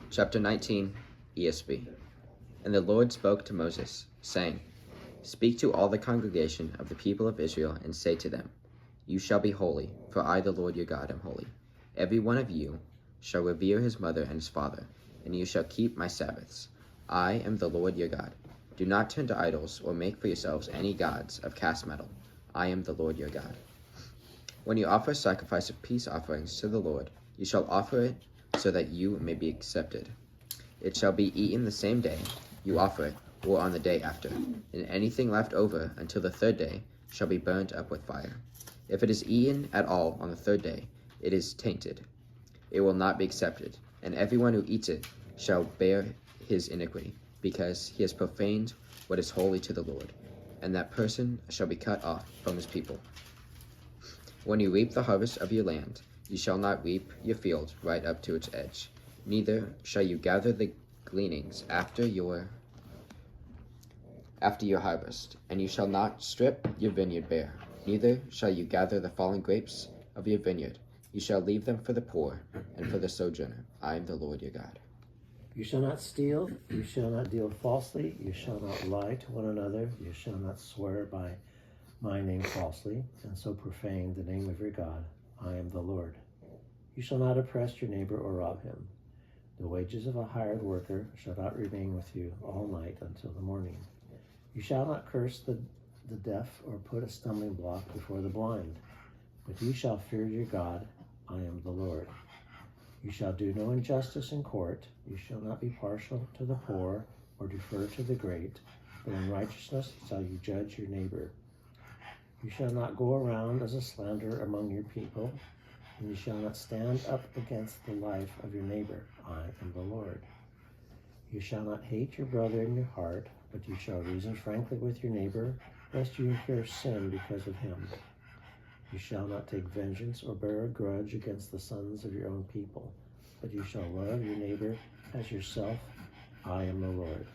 Chapter 19, ESV. And the Lord spoke to Moses, saying, Speak to all the congregation of the people of Israel, and say to them, You shall be holy, for I, the Lord your God, am holy. Every one of you shall revere his mother and his father, and you shall keep my Sabbaths. I am the Lord your God. Do not turn to idols, or make for yourselves any gods of cast metal. I am the Lord your God. When you offer sacrifice of peace offerings to the Lord, you shall offer it so that you may be accepted. It shall be eaten the same day you offer it, or on the day after, and anything left over until the third day shall be burnt up with fire. If it is eaten at all on the third day, it is tainted. It will not be accepted, and everyone who eats it shall bear his iniquity, because he has profaned what is holy to the Lord, and that person shall be cut off from his people. When you reap the harvest of your land, you shall not reap your field right up to its edge, neither shall you gather the gleanings after your harvest, and you shall not strip your vineyard bare, neither shall you gather the fallen grapes of your vineyard. You shall leave them for the poor and for the sojourner. I am the Lord your God. You shall not steal, you shall not deal falsely, you shall not lie to one another, you shall not swear by my name falsely, and so profane the name of your God. I am the Lord. You shall not oppress your neighbor or rob him. The wages of a hired worker shall not remain with you all night until the morning. You shall not curse the deaf or put a stumbling block before the blind, but you shall fear your God. I am the Lord. You shall do no injustice in court. You shall not be partial to the poor or defer to the great, but in righteousness shall you judge your neighbor. You shall not go around as a slanderer among your people, and you shall not stand up against the life of your neighbor. I am the Lord. You shall not hate your brother in your heart, but you shall reason frankly with your neighbor, lest you incur sin because of him. You shall not take vengeance or bear a grudge against the sons of your own people, but you shall love your neighbor as yourself. I am the Lord.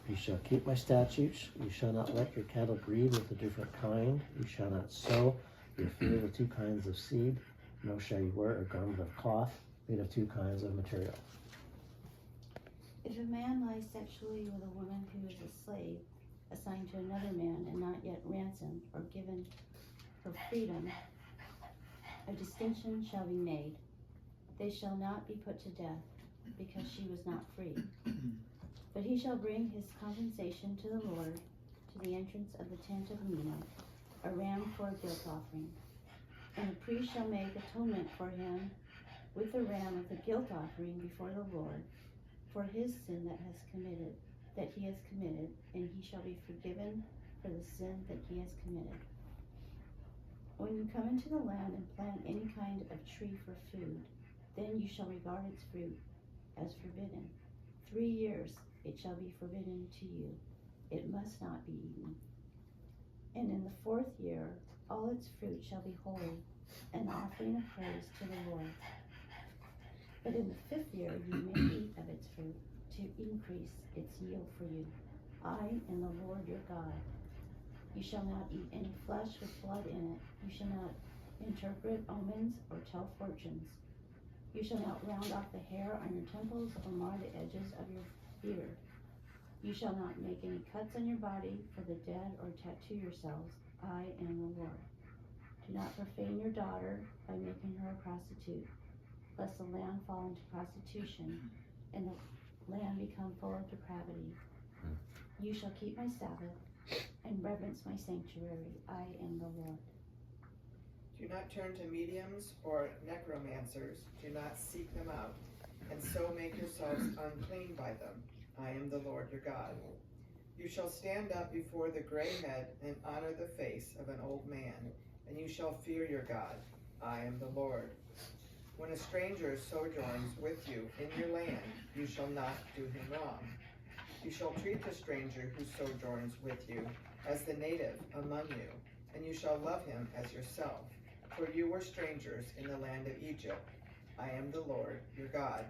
You shall keep my statutes. You shall not let your cattle breed with a different kind. You shall not sow your field with two kinds of seed, nor shall you wear a garment of cloth made of two kinds of material. If a man lies sexually with a woman who is a slave, assigned to another man and not yet ransomed or given her freedom, a distinction shall be made. They shall not be put to death, because she was not free. But he shall bring his compensation to the Lord, to the entrance of the tent of meeting, a ram for a guilt offering. And the priest shall make atonement for him with the ram of the guilt offering before the Lord, for his sin that he has committed, and he shall be forgiven for the sin that he has committed. When you come into the land and plant any kind of tree for food, then you shall regard its fruit as forbidden. 3 years it shall be forbidden to you. It must not be eaten. And in the 4th year, all its fruit shall be holy, an offering of praise to the Lord. But in the 5th year you may eat of its fruit, to increase its yield for you. I am the Lord your God. You shall not eat any flesh with blood in it. You shall not interpret omens or tell fortunes. You shall not round off the hair on your temples or mar the edges of your beard. You shall not make any cuts on your body for the dead or tattoo yourselves. I am the Lord. Do not profane your daughter by making her a prostitute, lest the land fall into prostitution and the land become full of depravity. You shall keep my Sabbath and reverence my sanctuary. I am the Lord. Do not turn to mediums or necromancers. Do not seek them out, and so make yourselves unclean by them. I am the Lord your God. You shall stand up before the gray head and honor the face of an old man, and you shall fear your God. I am the Lord. When a stranger sojourns with you in your land, you shall not do him wrong. You shall treat the stranger who sojourns with you as the native among you, and you shall love him as yourself. For you were strangers in the land of Egypt. I am the Lord your God.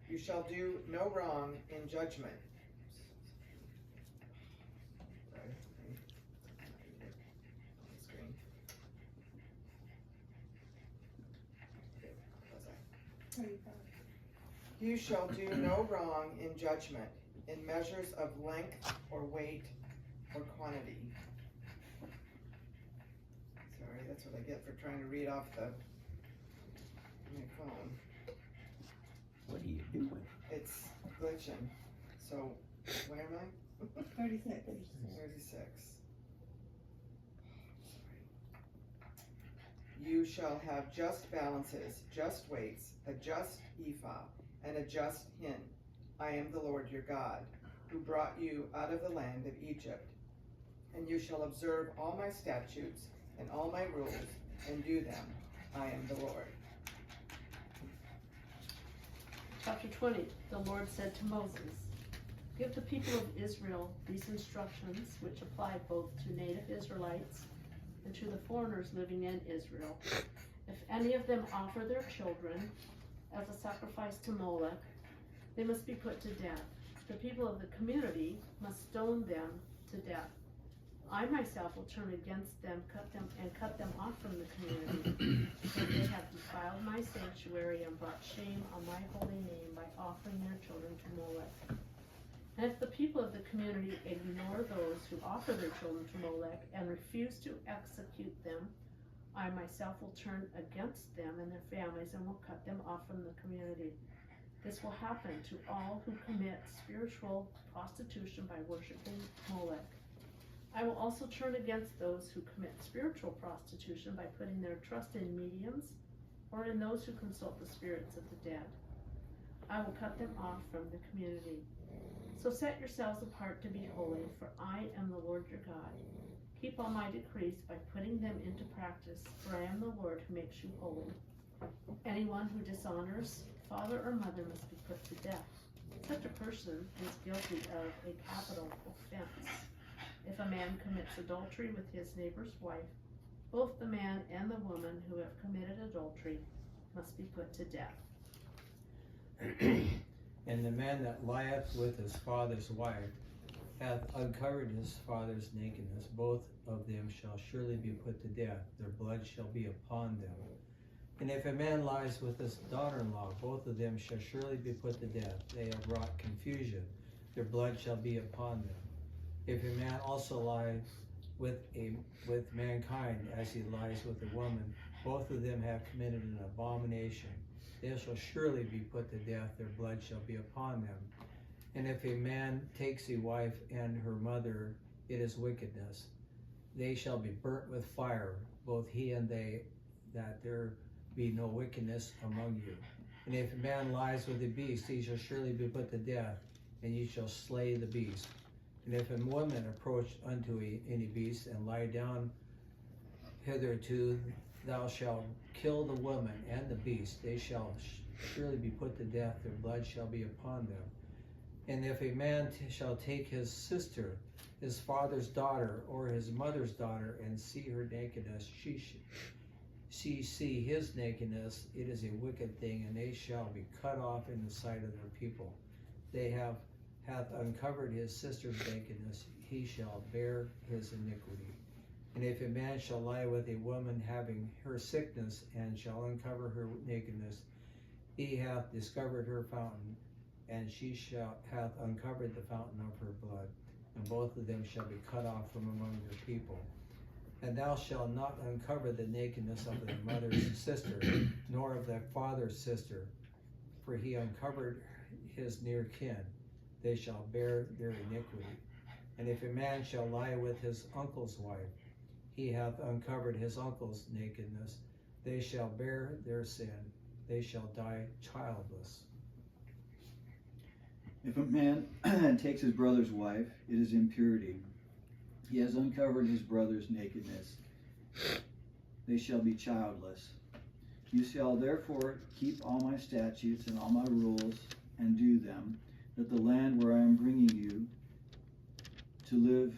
You shall do no wrong in judgment. You shall do no wrong in judgment, in measures of length or weight or quantity. Sorry, that's what I get for trying to read off my phone. What are you doing? It's glitching. So, where am I? 36. 36. You shall have just balances, just weights, a just ephah, and a just hin. I am the Lord your God, who brought you out of the land of Egypt. And you shall observe all my statutes and all my rules, and do them. I am the Lord. Chapter 20. The Lord said to Moses, give the people of Israel these instructions, which apply both to native Israelites and to the foreigners living in Israel. If any of them offer their children as a sacrifice to Molech, they must be put to death. The people of the community must stone them to death. I myself will turn against them, cut them off from the community, because they have defiled my sanctuary and brought shame on my holy name by offering their children to Molech. And if the people of the community ignore those who offer their children to Molech and refuse to execute them, I myself will turn against them and their families and will cut them off from the community. This will happen to all who commit spiritual prostitution by worshiping Molech. I will also turn against those who commit spiritual prostitution by putting their trust in mediums or in those who consult the spirits of the dead. I will cut them off from the community. So set yourselves apart to be holy, for I am the Lord your God. Keep all my decrees by putting them into practice, for I am the Lord who makes you holy. Anyone who dishonors father or mother must be put to death. Such a person is guilty of a capital offense. If a man commits adultery with his neighbor's wife, both the man and the woman who have committed adultery must be put to death. And the man that lieth with his father's wife hath uncovered his father's nakedness. Both of them shall surely be put to death. Their blood shall be upon them. And if a man lies with his daughter-in-law, both of them shall surely be put to death. They have wrought confusion. Their blood shall be upon them. If a man also lies with mankind as he lies with a woman, both of them have committed an abomination. They shall surely be put to death. Their blood shall be upon them. And if a man takes a wife and her mother, it is wickedness. They shall be burnt with fire, both he and they, that there be no wickedness among you. And if a man lies with a beast, he shall surely be put to death, and ye shall slay the beast. And if a woman approach unto any beast and lie down hitherto, thou shalt kill the woman and the beast. They shall surely be put to death. Their blood shall be upon them. And if a man shall take his sister, his father's daughter, or his mother's daughter, and see her nakedness, she see his nakedness, it is a wicked thing, and they shall be cut off in the sight of their people. They hath uncovered his sister's nakedness, he shall bear his iniquity. And if a man shall lie with a woman having her sickness, and shall uncover her nakedness, he hath discovered her fountain, and she hath uncovered the fountain of her blood, and both of them shall be cut off from among your people. And thou shalt not uncover the nakedness of thy mother's sister, nor of thy father's sister, for he uncovered his near kin. They shall bear their iniquity. And if a man shall lie with his uncle's wife, he hath uncovered his uncle's nakedness. They shall bear their sin. They shall die childless. If a man takes his brother's wife, it is impurity. He has uncovered his brother's nakedness. They shall be childless. You shall therefore keep all my statutes and all my rules and do them, that the land where I am bringing you to live,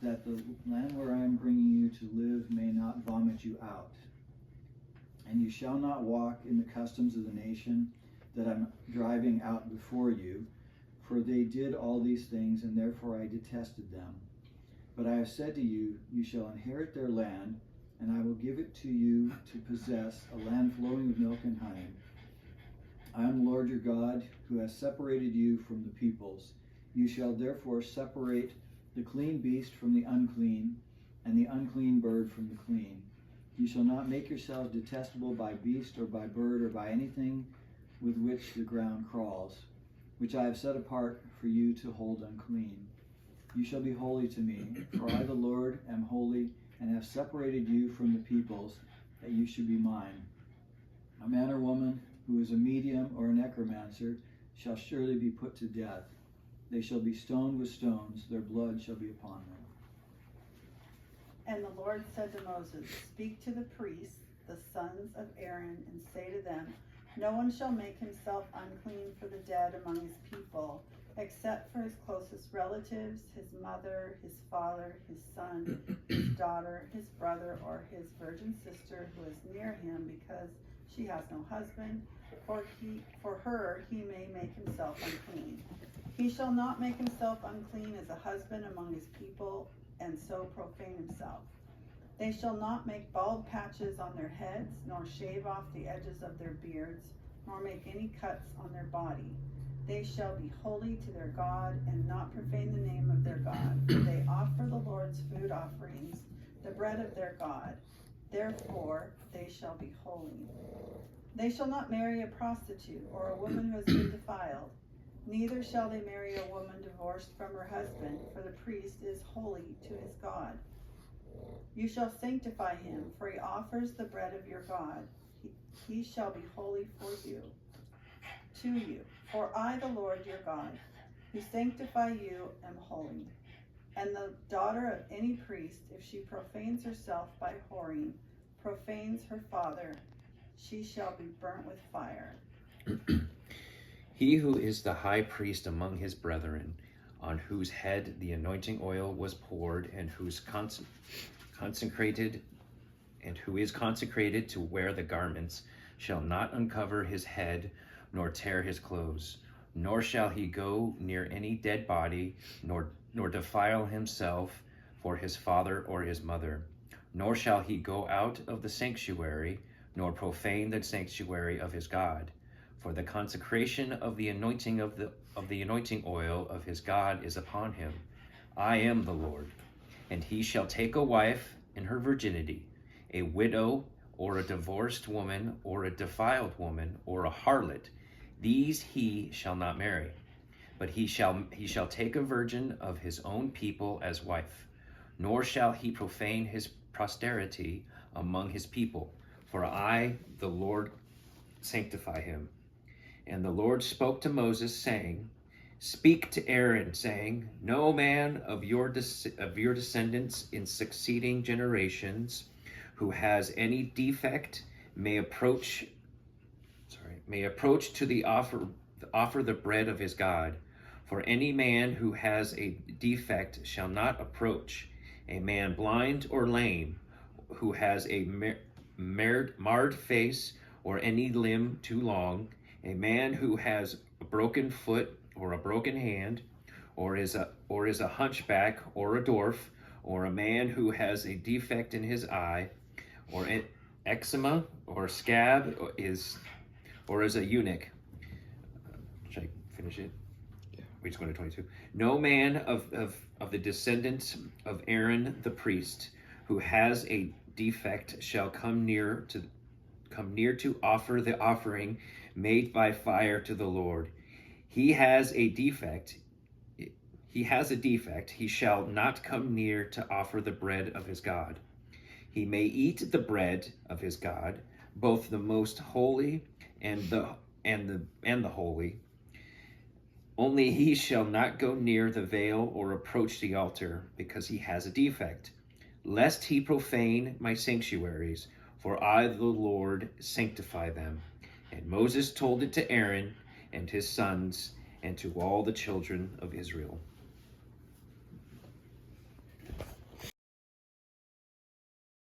that the land where I am bringing you to live may not vomit you out. And you shall not walk in the customs of the nation that I'm driving out before you, for they did all these things, and therefore I detested them. But I have said to you, you shall inherit their land, and I will give it to you to possess a land flowing with milk and honey. I am the Lord your God, who has separated you from the peoples. You shall therefore separate the clean beast from the unclean, and the unclean bird from the clean. You shall not make yourselves detestable by beast or by bird or by anything with which the ground crawls, which I have set apart for you to hold unclean. You shall be holy to me, for I, the Lord, am holy, and have separated you from the peoples, that you should be mine. A man or woman who is a medium or a necromancer shall surely be put to death. They shall be stoned with stones, their blood shall be upon them. And the Lord said to Moses, Speak to the priests, the sons of Aaron, and say to them, No one shall make himself unclean for the dead among his people, except for his closest relatives, his mother, his father, his son, his daughter, his brother, or his virgin sister who is near him, because she has no husband, for her he may make himself unclean. He shall not make himself unclean as a husband among his people, and so profane himself. They shall not make bald patches on their heads, nor shave off the edges of their beards, nor make any cuts on their body. They shall be holy to their God, and not profane the name of their God, for they offer the Lord's food offerings, the bread of their God. Therefore they shall be holy. They shall not marry a prostitute or a woman who has been defiled. Neither shall they marry a woman divorced from her husband, for the priest is holy to his God. You shall sanctify him, for he offers the bread of your God. He shall be holy for you, to you. For I, the Lord your God, who sanctify you, am holy. And the daughter of any priest, if she profanes herself by whoring, profanes her father, she shall be burnt with fire. He who is the high priest among his brethren, on whose head the anointing oil was poured, and who is consecrated to wear the garments, shall not uncover his head, nor tear his clothes, nor shall he go near any dead body, nor defile himself for his father or his mother, nor shall he go out of the sanctuary, nor profane the sanctuary of his God. For the consecration of the anointing of the anointing oil of his God is upon him. I am the Lord. And he shall take a wife in her virginity, a widow, or a divorced woman, or a defiled woman, or a harlot. These he shall not marry, but he shall take a virgin of his own people as wife. Nor shall he profane his posterity among his people, for I, the Lord, sanctify him. And the Lord spoke to Moses, saying, Speak to Aaron, saying, No man of your descendants in succeeding generations who has any defect may approach to the offer the bread of his God. For any man who has a defect shall not approach. A man blind or lame, who has a marred face, or any limb too long, a man who has a broken foot or a broken hand, or is a hunchback or a dwarf, or a man who has a defect in his eye, or an eczema or scab, or is a eunuch. Should I finish it? Yeah. We just go to 22. No man of the descendants of Aaron the priest who has a defect shall come near to offer the offering made by fire to the Lord. He has a defect. He shall not come near to offer the bread of his God. He may eat the bread of his God, both the most holy and the holy. Only he shall not go near the veil or approach the altar, because he has a defect, lest he profane my sanctuaries, for I, the Lord, sanctify them. And Moses told it to Aaron and his sons and to all the children of Israel.